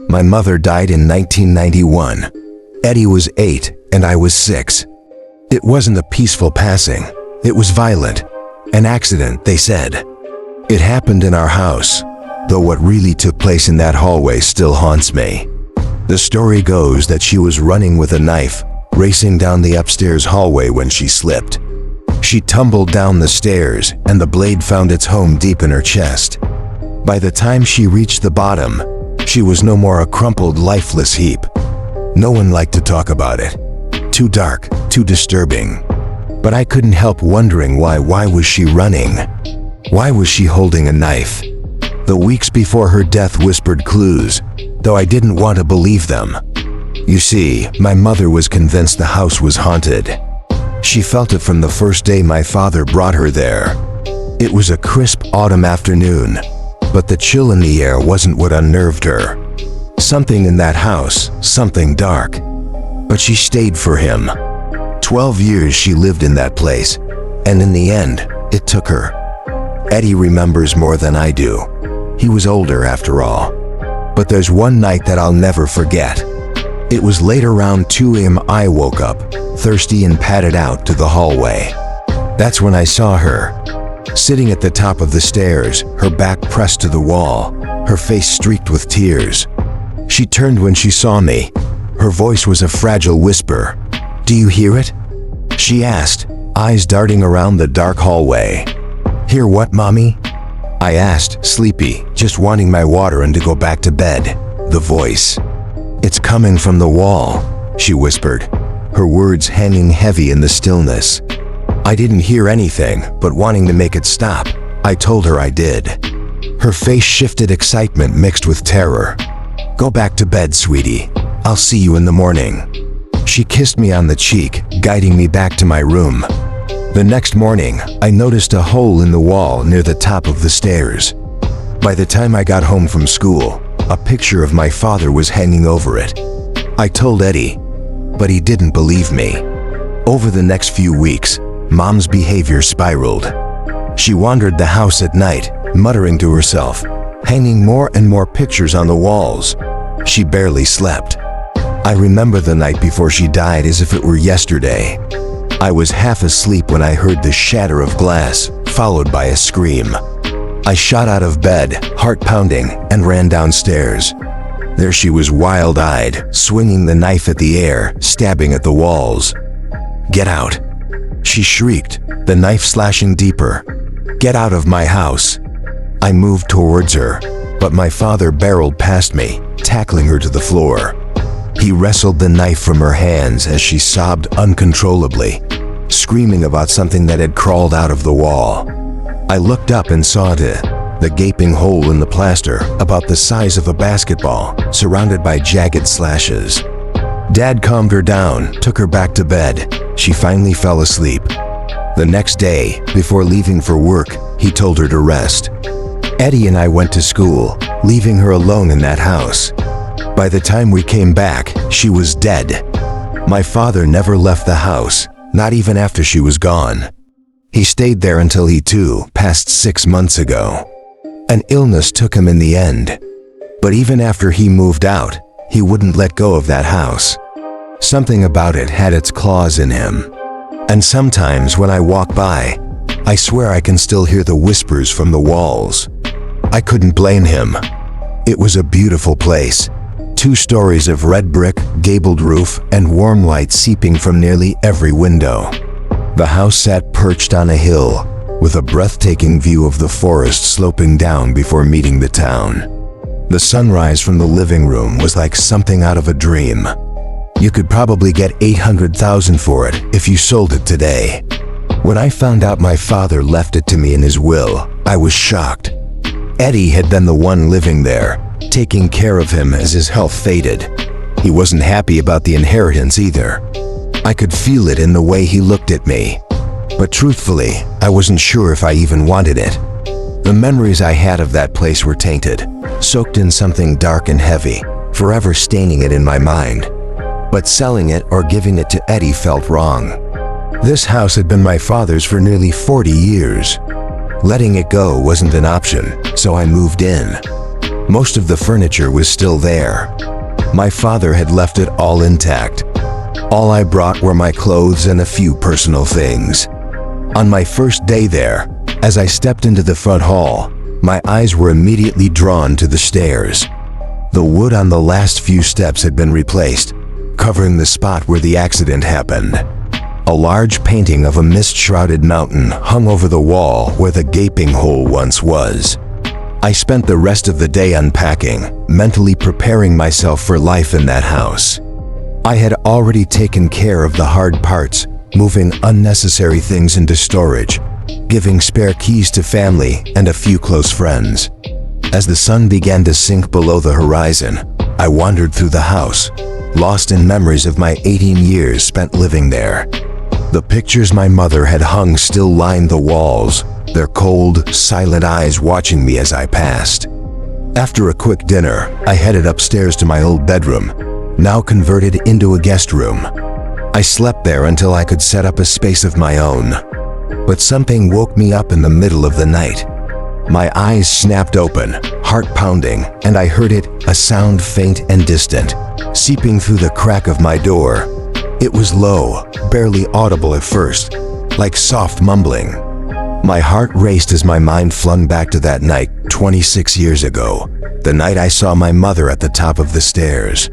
My mother died in 1991. Eddie was 8 and I was 6. It wasn't a peaceful passing. It was violent. An accident, they said. It happened in our house, though what really took place in that hallway still haunts me. The story goes that she was running with a knife, racing down the upstairs hallway when she slipped. She tumbled down the stairs and the blade found its home deep in her chest. By the time she reached the bottom, she was no more a crumpled, lifeless heap. No one liked to talk about it. Too dark, too disturbing. But I couldn't help wondering why was she running? Why was she holding a knife? The weeks before her death whispered clues, though I didn't want to believe them. You see, my mother was convinced the house was haunted. She felt it from the first day my father brought her there. It was a crisp autumn afternoon, but the chill in the air wasn't what unnerved her. Something in that house, something dark. But she stayed for him. 12 years she lived in that place, and in the end, it took her. Eddie remembers more than I do. He was older after all. But there's one night that I'll never forget. It was late around 2 a.m. I woke up, thirsty and padded out to the hallway. That's when I saw her, sitting at the top of the stairs, her back pressed to the wall, her face streaked with tears. She turned when she saw me. Her voice was a fragile whisper. "Do you hear it?" she asked, eyes darting around the dark hallway. "Hear what, Mommy?" I asked, sleepy, just wanting my water and to go back to bed. The voice. "It's coming from the wall," she whispered, her words hanging heavy in the stillness. I didn't hear anything, but wanting to make it stop, I told her I did. Her face shifted, excitement mixed with terror. "Go back to bed, sweetie. I'll see you in the morning." She kissed me on the cheek, guiding me back to my room. The next morning, I noticed a hole in the wall near the top of the stairs. By the time I got home from school, a picture of my father was hanging over it. I told Eddie, but he didn't believe me. Over the next few weeks, Mom's behavior spiraled. She wandered the house at night, muttering to herself, hanging more and more pictures on the walls. She barely slept. I remember the night before she died as if it were yesterday. I was half asleep when I heard the shatter of glass, followed by a scream. I shot out of bed, heart pounding, and ran downstairs. There she was, wild-eyed, swinging the knife at the air, stabbing at the walls. "Get out!" she shrieked, the knife slashing deeper. "Get out of my house!" I moved towards her, but my father barreled past me, tackling her to the floor. He wrestled the knife from her hands as she sobbed uncontrollably, screaming about something that had crawled out of the wall. I looked up and saw the gaping hole in the plaster, about the size of a basketball, surrounded by jagged slashes. Dad calmed her down, took her back to bed. She finally fell asleep. The next day, before leaving for work, he told her to rest. Eddie and I went to school, leaving her alone in that house. By the time we came back, she was dead. My father never left the house, not even after she was gone. He stayed there until he too passed 6 months ago. An illness took him in the end. But even after he moved out, he wouldn't let go of that house. Something about it had its claws in him. And sometimes when I walk by, I swear I can still hear the whispers from the walls. I couldn't blame him. It was a beautiful place. 2 stories of red brick, gabled roof, and warm light seeping from nearly every window. The house sat perched on a hill, with a breathtaking view of the forest sloping down before meeting the town. The sunrise from the living room was like something out of a dream. You could probably get $800,000 for it if you sold it today. When I found out my father left it to me in his will, I was shocked. Eddie had been the one living there, taking care of him as his health faded. He wasn't happy about the inheritance either. I could feel it in the way he looked at me. But truthfully, I wasn't sure if I even wanted it. The memories I had of that place were tainted, soaked in something dark and heavy, forever staining it in my mind. But selling it or giving it to Eddie felt wrong. This house had been my father's for nearly 40 years. Letting it go wasn't an option, so I moved in. Most of the furniture was still there. My father had left it all intact. All I brought were my clothes and a few personal things. On my first day there, as I stepped into the front hall, my eyes were immediately drawn to the stairs. The wood on the last few steps had been replaced, covering the spot where the accident happened. A large painting of a mist-shrouded mountain hung over the wall where the gaping hole once was. I spent the rest of the day unpacking, mentally preparing myself for life in that house. I had already taken care of the hard parts, moving unnecessary things into storage, giving spare keys to family and a few close friends. As the sun began to sink below the horizon, I wandered through the house, lost in memories of my 18 years spent living there. The pictures my mother had hung still lined the walls, their cold, silent eyes watching me as I passed. After a quick dinner, I headed upstairs to my old bedroom, now converted into a guest room. I slept there until I could set up a space of my own. But something woke me up in the middle of the night. My eyes snapped open, heart pounding, and I heard it, a sound faint and distant, seeping through the crack of my door. It was low, barely audible at first, like soft mumbling. My heart raced as my mind flung back to that night 26 years ago, the night I saw my mother at the top of the stairs.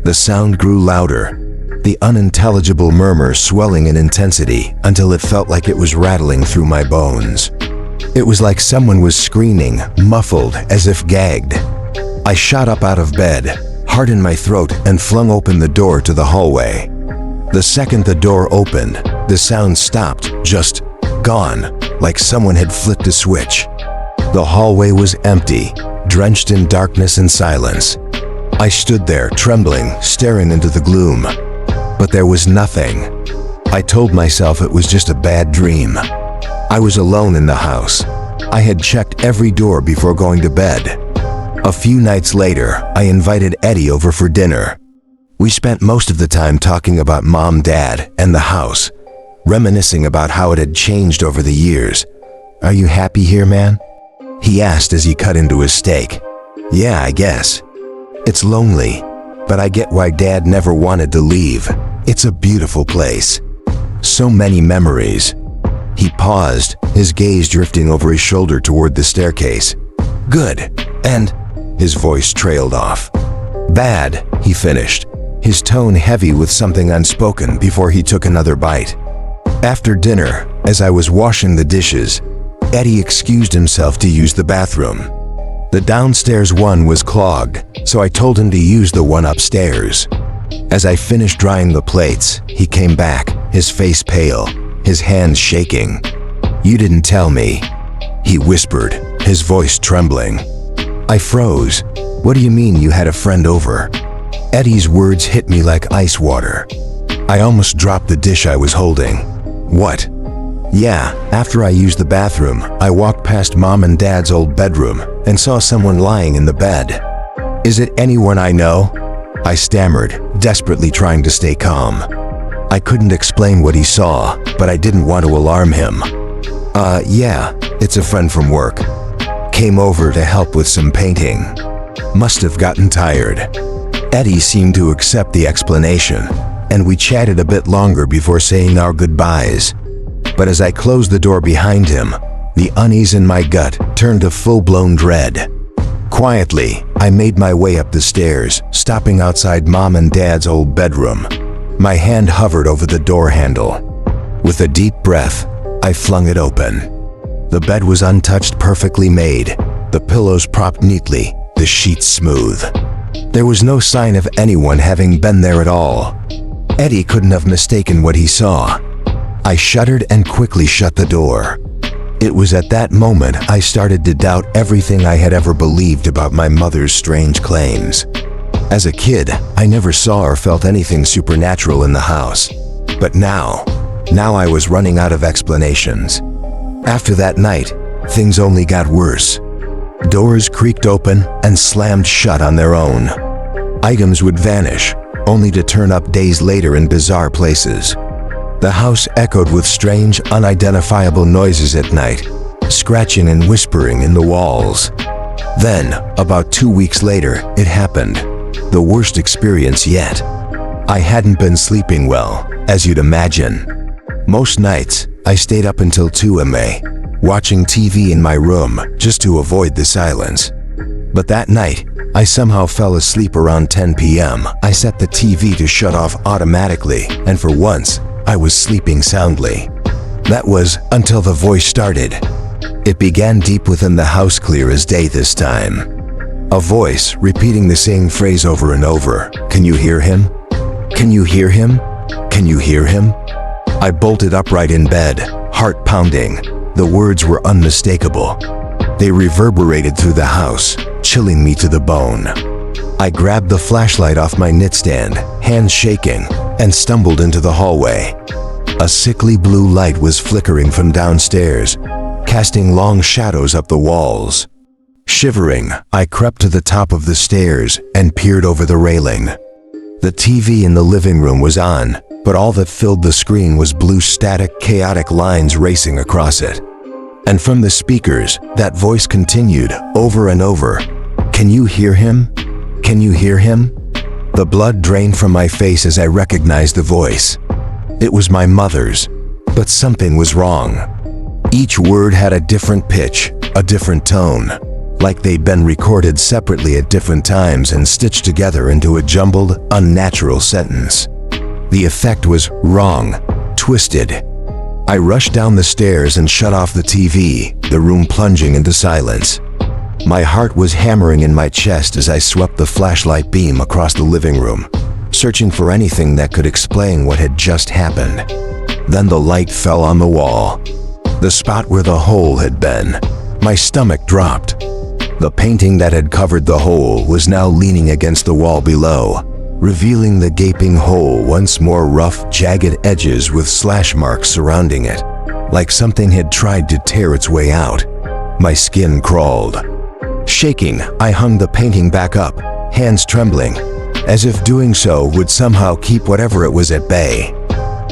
The sound grew louder, the unintelligible murmur swelling in intensity until it felt like it was rattling through my bones. It was like someone was screaming, muffled, as if gagged. I shot up out of bed, heart in my throat, and flung open the door to the hallway. The second the door opened, the sound stopped, just gone, like someone had flipped a switch. The hallway was empty, drenched in darkness and silence. I stood there, trembling, staring into the gloom. But there was nothing. I told myself it was just a bad dream. I was alone in the house. I had checked every door before going to bed. A few nights later, I invited Eddie over for dinner. We spent most of the time talking about Mom, Dad, and the house, reminiscing about how it had changed over the years. "Are you happy here, man?" he asked as he cut into his steak. "Yeah, I guess. It's lonely, but I get why Dad never wanted to leave. It's a beautiful place. So many memories." He paused, his gaze drifting over his shoulder toward the staircase. "Good. And?" His voice trailed off. "Bad," he finished, his tone heavy with something unspoken before he took another bite. After dinner, as I was washing the dishes, Eddie excused himself to use the bathroom. The downstairs one was clogged, so I told him to use the one upstairs. As I finished drying the plates, he came back, his face pale, his hands shaking. "You didn't tell me," he whispered, his voice trembling. I froze. "What do you mean you had a friend over?" Eddie's words hit me like ice water. I almost dropped the dish I was holding. "What?" "Yeah, after I used the bathroom, I walked past Mom and Dad's old bedroom and saw someone lying in the bed." "Is it anyone I know?" I stammered, desperately trying to stay calm. I couldn't explain what he saw, but I didn't want to alarm him. Yeah, it's a friend from work. Came over to help with some painting. Must have gotten tired." Eddie seemed to accept the explanation, and we chatted a bit longer before saying our goodbyes. But as I closed the door behind him, the unease in my gut turned to full-blown dread. Quietly, I made my way up the stairs, stopping outside Mom and Dad's old bedroom. My hand hovered over the door handle. With a deep breath, I flung it open. The bed was untouched, perfectly made, the pillows propped neatly, the sheets smooth. There was no sign of anyone having been there at all. Eddie couldn't have mistaken what he saw. I shuddered and quickly shut the door. It was at that moment I started to doubt everything I had ever believed about my mother's strange claims. As a kid, I never saw or felt anything supernatural in the house. But now I was running out of explanations. After that night, things only got worse. Doors creaked open and slammed shut on their own. Items would vanish, only to turn up days later in bizarre places. The house echoed with strange, unidentifiable noises at night, scratching and whispering in the walls. Then, about 2 weeks later, it happened. The worst experience yet. I hadn't been sleeping well, as you'd imagine. Most nights, I stayed up until 2 a.m., watching TV in my room just to avoid the silence. But that night, I somehow fell asleep around 10 p.m. I set the TV to shut off automatically, and for once, I was sleeping soundly. That was until the voice started. It began deep within the house, clear as day this time. A voice repeating the same phrase over and over. Can you hear him? Can you hear him? Can you hear him? I bolted upright in bed, heart pounding. The words were unmistakable. They reverberated through the house, chilling me to the bone. I grabbed the flashlight off my nightstand, hands shaking, and stumbled into the hallway. A sickly blue light was flickering from downstairs, casting long shadows up the walls. Shivering, I crept to the top of the stairs and peered over the railing. The TV in the living room was on, but all that filled the screen was blue static, chaotic lines racing across it. And from the speakers, that voice continued over and over. Can you hear him? Can you hear him? The blood drained from my face as I recognized the voice. It was my mother's, but something was wrong. Each word had a different pitch, a different tone, like they'd been recorded separately at different times and stitched together into a jumbled, unnatural sentence. The effect was wrong, twisted. I rushed down the stairs and shut off the TV, the room plunging into silence. My heart was hammering in my chest as I swept the flashlight beam across the living room, searching for anything that could explain what had just happened. Then the light fell on the wall, the spot where the hole had been. My stomach dropped. The painting that had covered the hole was now leaning against the wall below, revealing the gaping hole, once more rough, jagged edges with slash marks surrounding it, like something had tried to tear its way out. My skin crawled. Shaking, I hung the painting back up, hands trembling, as if doing so would somehow keep whatever it was at bay.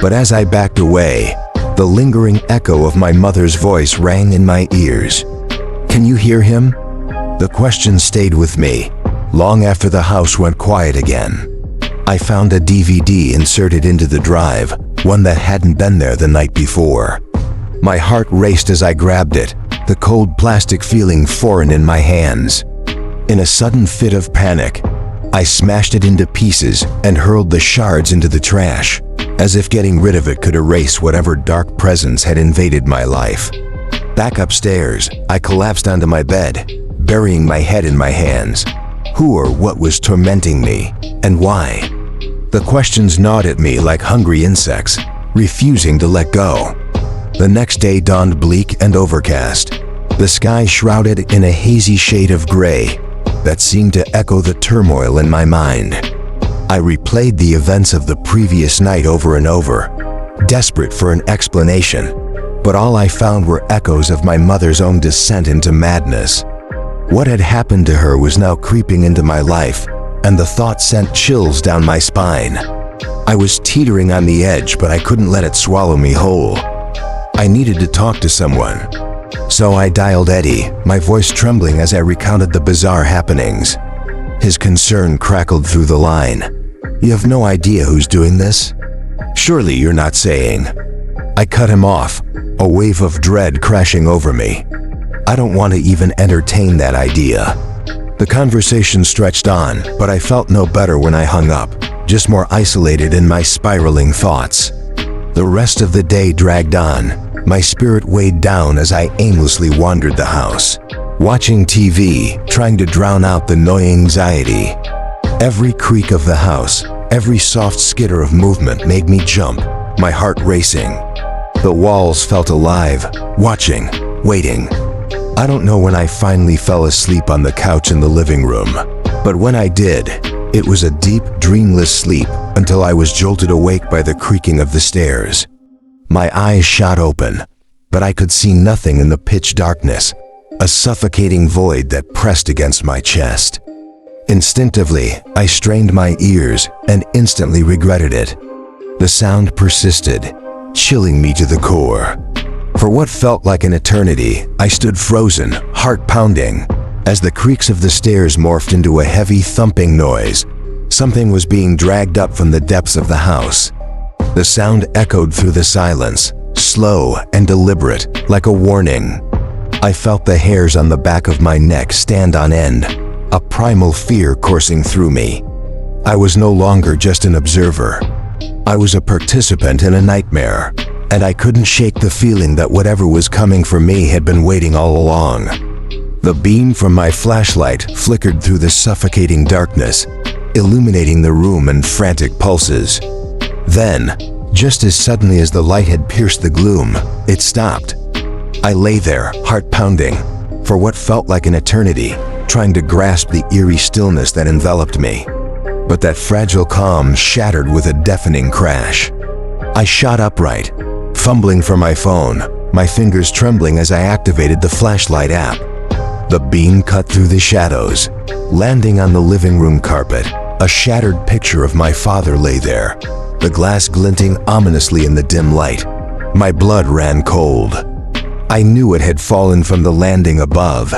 But as I backed away, the lingering echo of my mother's voice rang in my ears. Can you hear him? The question stayed with me, long after the house went quiet again. I found a DVD inserted into the drive, one that hadn't been there the night before. My heart raced as I grabbed it, the cold plastic feeling foreign in my hands. In a sudden fit of panic, I smashed it into pieces and hurled the shards into the trash, as if getting rid of it could erase whatever dark presence had invaded my life. Back upstairs, I collapsed onto my bed, burying my head in my hands. Who or what was tormenting me, and why? The questions gnawed at me like hungry insects, refusing to let go. The next day dawned bleak and overcast, the sky shrouded in a hazy shade of gray that seemed to echo the turmoil in my mind. I replayed the events of the previous night over and over, desperate for an explanation, but all I found were echoes of my mother's own descent into madness. What had happened to her was now creeping into my life, and the thought sent chills down my spine. I was teetering on the edge, but I couldn't let it swallow me whole. I needed to talk to someone. So I dialed Eddie, my voice trembling as I recounted the bizarre happenings. His concern crackled through the line. You have no idea who's doing this? Surely you're not saying. I cut him off, a wave of dread crashing over me. I don't want to even entertain that idea. The conversation stretched on, but I felt no better when I hung up, just more isolated in my spiraling thoughts. The rest of the day dragged on, my spirit weighed down as I aimlessly wandered the house, watching TV, trying to drown out the gnawing anxiety. Every creak of the house, every soft skitter of movement made me jump, my heart racing. The walls felt alive, watching, waiting. I don't know when I finally fell asleep on the couch in the living room, but when I did, it was a deep, dreamless sleep until I was jolted awake by the creaking of the stairs. My eyes shot open, but I could see nothing in the pitch darkness, a suffocating void that pressed against my chest. Instinctively, I strained my ears and instantly regretted it. The sound persisted, chilling me to the core. For what felt like an eternity, I stood frozen, heart pounding, As the creaks of the stairs morphed into a heavy thumping noise, something was being dragged up from the depths of the house. The sound echoed through the silence, slow and deliberate, like a warning. I felt the hairs on the back of my neck stand on end, a primal fear coursing through me. I was no longer just an observer. I was a participant in a nightmare, and I couldn't shake the feeling that whatever was coming for me had been waiting all along. The beam from my flashlight flickered through the suffocating darkness, illuminating the room in frantic pulses. Then, just as suddenly as the light had pierced the gloom, it stopped. I lay there, heart pounding, for what felt like an eternity, trying to grasp the eerie stillness that enveloped me. But that fragile calm shattered with a deafening crash. I shot upright, fumbling for my phone, my fingers trembling as I activated the flashlight app. The beam cut through the shadows, landing on the living room carpet. A shattered picture of my father lay there, the glass glinting ominously in the dim light. My blood ran cold. I knew it had fallen from the landing above.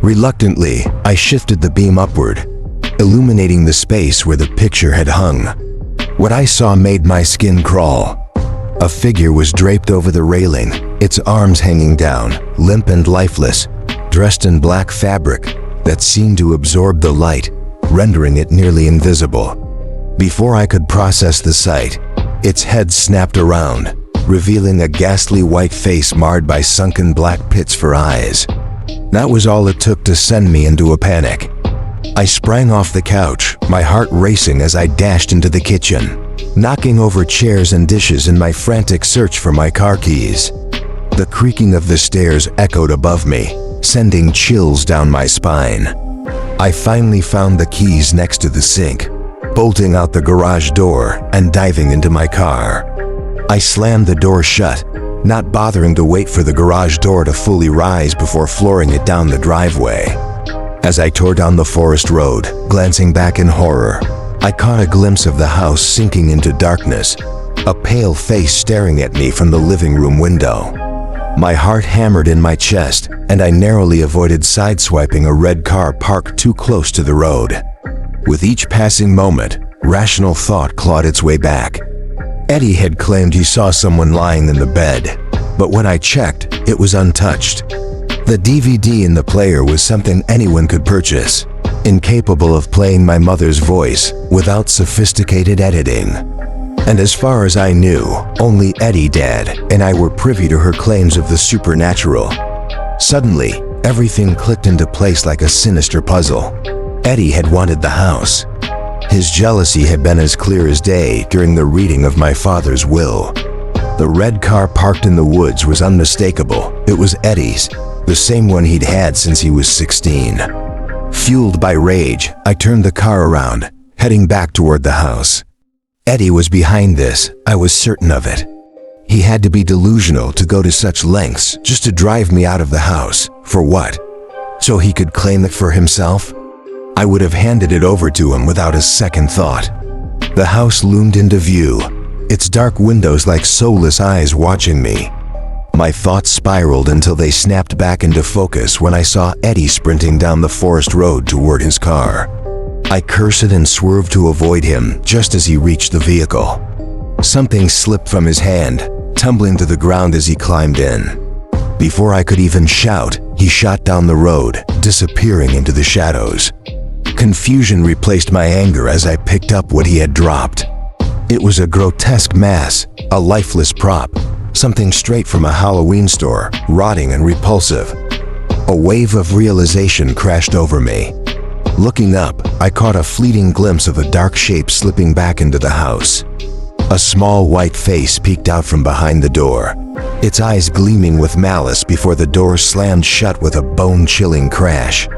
Reluctantly, I shifted the beam upward, illuminating the space where the picture had hung. What I saw made my skin crawl. A figure was draped over the railing, its arms hanging down, limp and lifeless, dressed in black fabric that seemed to absorb the light, rendering it nearly invisible. Before I could process the sight, its head snapped around, revealing a ghastly white face marred by sunken black pits for eyes. That was all it took to send me into a panic. I sprang off the couch, my heart racing as I dashed into the kitchen, knocking over chairs and dishes in my frantic search for my car keys. The creaking of the stairs echoed above me, sending chills down my spine. I finally found the keys next to the sink, bolting out the garage door and diving into my car. I slammed the door shut, not bothering to wait for the garage door to fully rise before flooring it down the driveway. As I tore down the forest road, glancing back in horror, I caught a glimpse of the house sinking into darkness, a pale face staring at me from the living room window. My heart hammered in my chest, and I narrowly avoided sideswiping a red car parked too close to the road. With each passing moment, rational thought clawed its way back. Eddie had claimed he saw someone lying in the bed, but when I checked, it was untouched. The DVD in the player was something anyone could purchase, incapable of playing my mother's voice without sophisticated editing. And as far as I knew, only Eddie, Dad, and I were privy to her claims of the supernatural. Suddenly, everything clicked into place like a sinister puzzle. Eddie had wanted the house. His jealousy had been as clear as day during the reading of my father's will. The red car parked in the woods was unmistakable. It was Eddie's, the same one he'd had since he was 16. Fueled by rage, I turned the car around, heading back toward the house. Eddie was behind this, I was certain of it. He had to be delusional to go to such lengths just to drive me out of the house. For what? So he could claim it for himself? I would have handed it over to him without a second thought. The house loomed into view, its dark windows like soulless eyes watching me. My thoughts spiraled until they snapped back into focus when I saw Eddie sprinting down the forest road toward his car. I cursed and swerved to avoid him just as he reached the vehicle. Something slipped from his hand, tumbling to the ground as he climbed in. Before I could even shout, he shot down the road, disappearing into the shadows. Confusion replaced my anger as I picked up what he had dropped. It was a grotesque mass, a lifeless prop, something straight from a Halloween store, rotting and repulsive. A wave of realization crashed over me. Looking up, I caught a fleeting glimpse of a dark shape slipping back into the house. A small white face peeked out from behind the door, its eyes gleaming with malice before the door slammed shut with a bone-chilling crash.